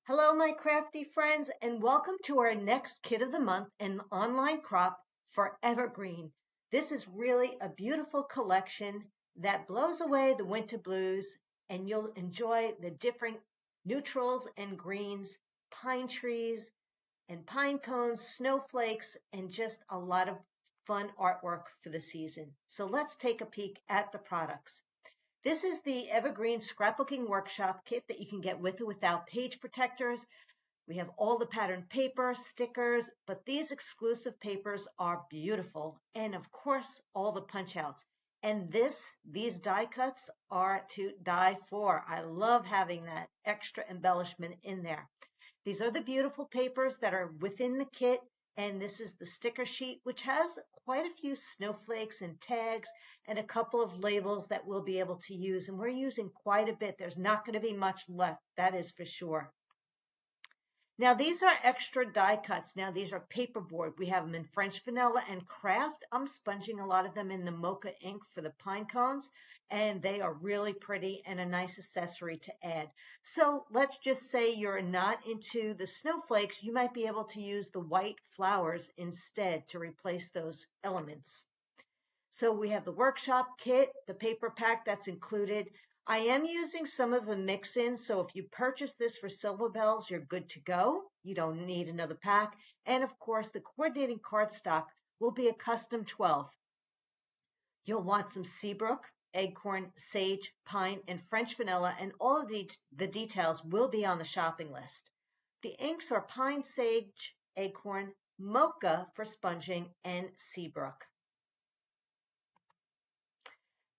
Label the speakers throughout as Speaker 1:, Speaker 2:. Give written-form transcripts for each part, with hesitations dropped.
Speaker 1: Hello, my crafty friends, and welcome to our next kit of the month, an online crop for Evergreen. This is really a beautiful collection that blows away the winter blues, and you'll enjoy the different neutrals and greens, pine trees and pine cones, snowflakes, and just a lot of fun artwork for the season. So let's take a peek at the products. This is the Evergreen Scrapbooking Workshop Kit that you can get with or without page protectors. We have all the patterned paper, stickers, but these exclusive papers are beautiful. And of course, all the punch outs. And these die cuts are to die for. I love having that extra embellishment in there. These are the beautiful papers that are within the kit. And this is the sticker sheet, which has quite a few snowflakes and tags and a couple of labels that we'll be able to use. And we're using quite a bit. There's not going to be much left, that is for sure. Now, these are extra die cuts. Now, these are paperboard. We have them in French vanilla and craft. I'm sponging a lot of them in the mocha ink for the pine cones, and they are really pretty and a nice accessory to add. So let's just say you're not into the snowflakes. You might be able to use the white flowers instead to replace those elements. So we have the workshop kit, the paper pack that's included. I am using some of the mix-in, so if you purchase this for silver bells, you're good to go. You don't need another pack. And of course, the coordinating cardstock will be a custom 12. You'll want some seabrook, acorn, sage, pine, and French vanilla, and all of the details will be on the shopping list. The inks are pine, sage, acorn, mocha for sponging, and seabrook.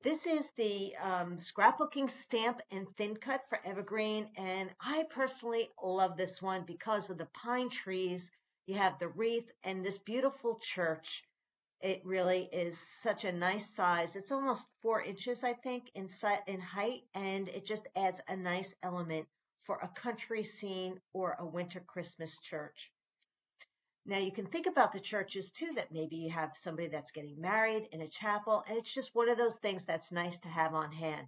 Speaker 1: This is the scrapbooking stamp and thin cut for Evergreen, and I personally love this one because of the pine trees. You have the wreath and this beautiful church. It really is such a nice size. It's almost 4 inches, I think, in height, and it just adds a nice element for a country scene or a winter Christmas church. Now, you can think about the churches too, that maybe you have somebody that's getting married in a chapel, and it's just one of those things that's nice to have on hand.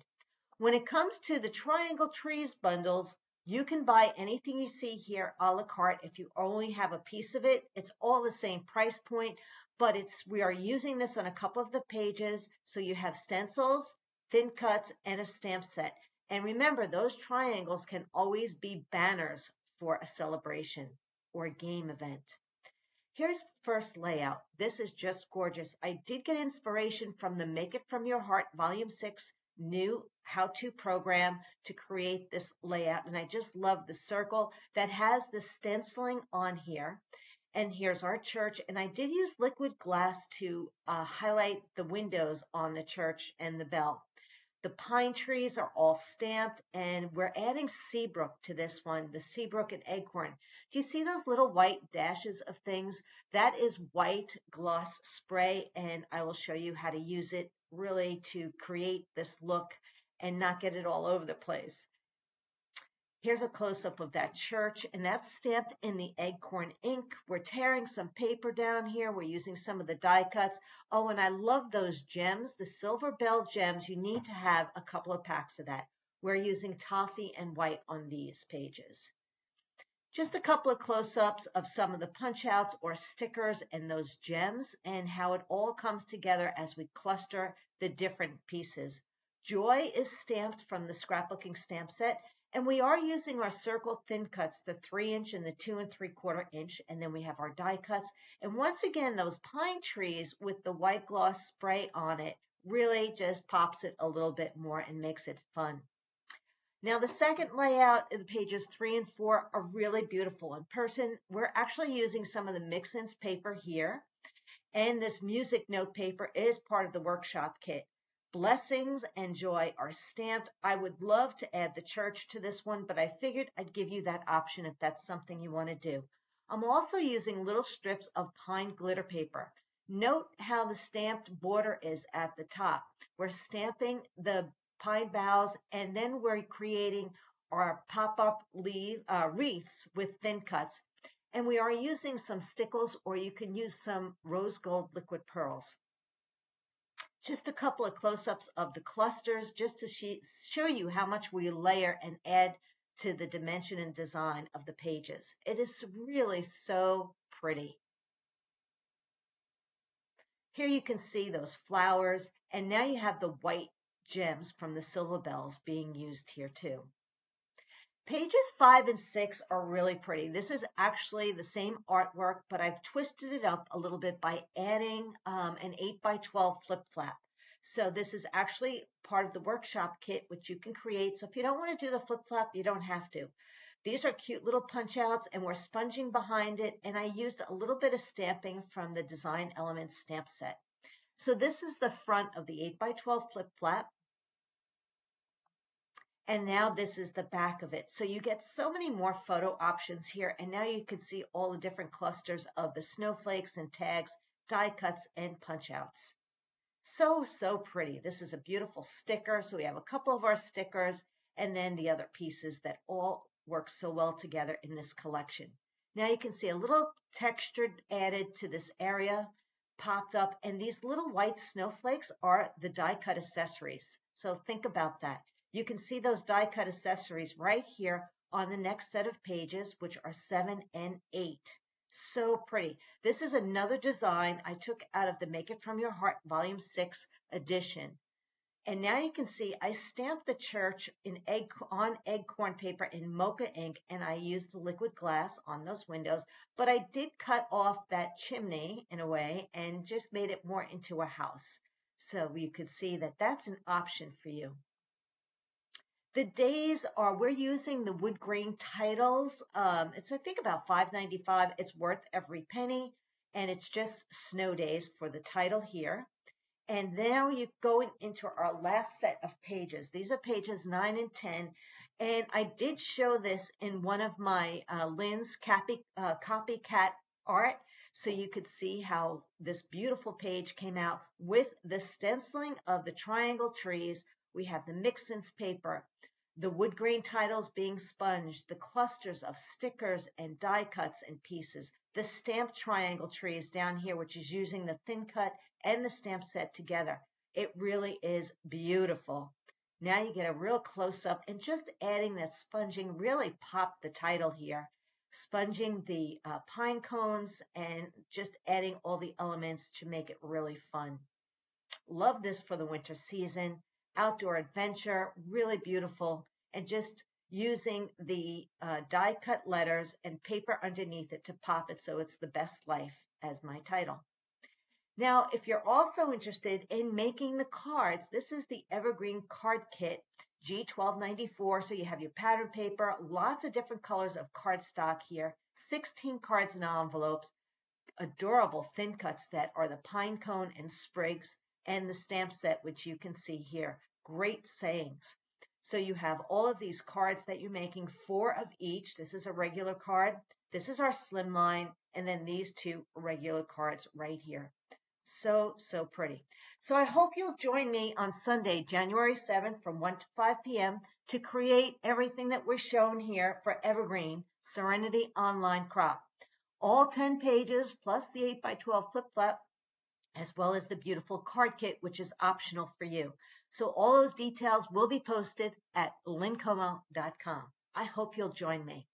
Speaker 1: When it comes to the triangle trees bundles, you can buy anything you see here a la carte. If you only have a piece of it, it's all the same price point, but we are using this on a couple of the pages. So you have stencils, thin cuts, and a stamp set. And remember, those triangles can always be banners for a celebration or a game event. Here's first layout. This is just gorgeous. I did get inspiration from the Make It From Your Heart Volume 6 new how-to program to create this layout. And I just love the circle that has the stenciling on here. And here's our church. And I did use liquid glass to highlight the windows on the church and the bell. The pine trees are all stamped, and we're adding seabrook to this one, the seabrook and acorn. Do you see those little white dashes of things? That is white gloss spray, and I will show you how to use it really to create this look and not get it all over the place. Here's a close-up of that church, and that's stamped in the acorn ink. We're tearing some paper down here. We're using some of the die cuts. Oh, and I love those gems, the silver bell gems. You need to have a couple of packs of that. We're using toffee and white on these pages. Just a couple of close-ups of some of the punch-outs or stickers and those gems and how it all comes together as we cluster the different pieces. Joy is stamped from the scrapbooking stamp set. And we are using our circle thin cuts, the 3-inch and the 2 3/4 inch, and then we have our die cuts. And once again, those pine trees with the white gloss spray on it really just pops it a little bit more and makes it fun. Now, the second layout in pages 3 and 4 are really beautiful in person. We're actually using some of the mix-ins paper here, and this music note paper is part of the workshop kit. Blessings and joy are stamped. I would love to add the church to this one, but I figured I'd give you that option if that's something you want to do. I'm also using little strips of pine glitter paper. Note how the stamped border is at the top. We're stamping the pine boughs, and then we're creating our pop-up wreaths with thin cuts. And we are using some stickles, or you can use some rose gold liquid pearls. Just a couple of close-ups of the clusters just to show you how much we layer and add to the dimension and design of the pages. It is really so pretty. Here you can see those flowers, and now you have the white gems from the silver bells being used here too. Pages 5 and 6 are really pretty. This is actually the same artwork, but I've twisted it up a little bit by adding an 8x12 flip flap. So this is actually part of the workshop kit, which you can create. So if you don't want to do the flip flap, you don't have to. These are cute little punch outs, and we're sponging behind it, and I used a little bit of stamping from the Design Elements stamp set. So this is the front of the 8x12 flip flap, and now this is the back of it. So you get so many more photo options here, and now you can see all the different clusters of the snowflakes and tags, die cuts, and punch outs. So pretty. This is a beautiful sticker. So we have a couple of our stickers, and then the other pieces that all work so well together in this collection. Now you can see a little texture added to this area popped up, and these little white snowflakes are the die cut accessories. So think about that. You can see those die cut accessories right here on the next set of pages, which are 7 and 8. So pretty. This is another design I took out of the Make It From Your Heart Volume 6 edition. And now you can see I stamped the church on acorn paper in mocha ink, and I used the liquid glass on those windows, but I did cut off that chimney in a way and just made it more into a house. So you could see that that's an option for you. The days are, we're using the wood grain titles. It's, I think, about $5.95. It's worth every penny, and it's just snow days for the title here. And now you're going into our last set of pages. These are pages 9 and 10. And I did show this in one of my Lynn's copycat art. So you could see how this beautiful page came out with the stenciling of the triangle trees. We have the mix-ins paper, the wood grain titles being sponged, the clusters of stickers and die cuts and pieces, the stamped triangle trees down here, which is using the thin cut and the stamp set together. It really is beautiful. Now you get a real close-up, and just adding that sponging really popped the title here. Sponging the pine cones and just adding all the elements to make it really fun. Love this for the winter season. Outdoor adventure, really beautiful, and just using the die cut letters and paper underneath it to pop it so it's the best life as my title. Now, if you're also interested in making the cards, this is the Evergreen Card Kit, G1294. So you have your pattern paper, lots of different colors of cardstock here, 16 cards in envelopes, adorable thin cuts that are the pine cone and sprigs, and the stamp set, which you can see here. Great sayings. So you have all of these cards that you're making, 4 of each. This is a regular card. This is our slimline, and then these 2 regular cards right here. So pretty. So I hope you'll join me on Sunday, January 7th from 1 to 5 p.m. to create everything that we're shown here for Evergreen Serenity Online Crop. All 10 pages plus the 8x12 flip flap, as well as the beautiful card kit, which is optional for you. So all those details will be posted at lynncomo.com. I hope you'll join me.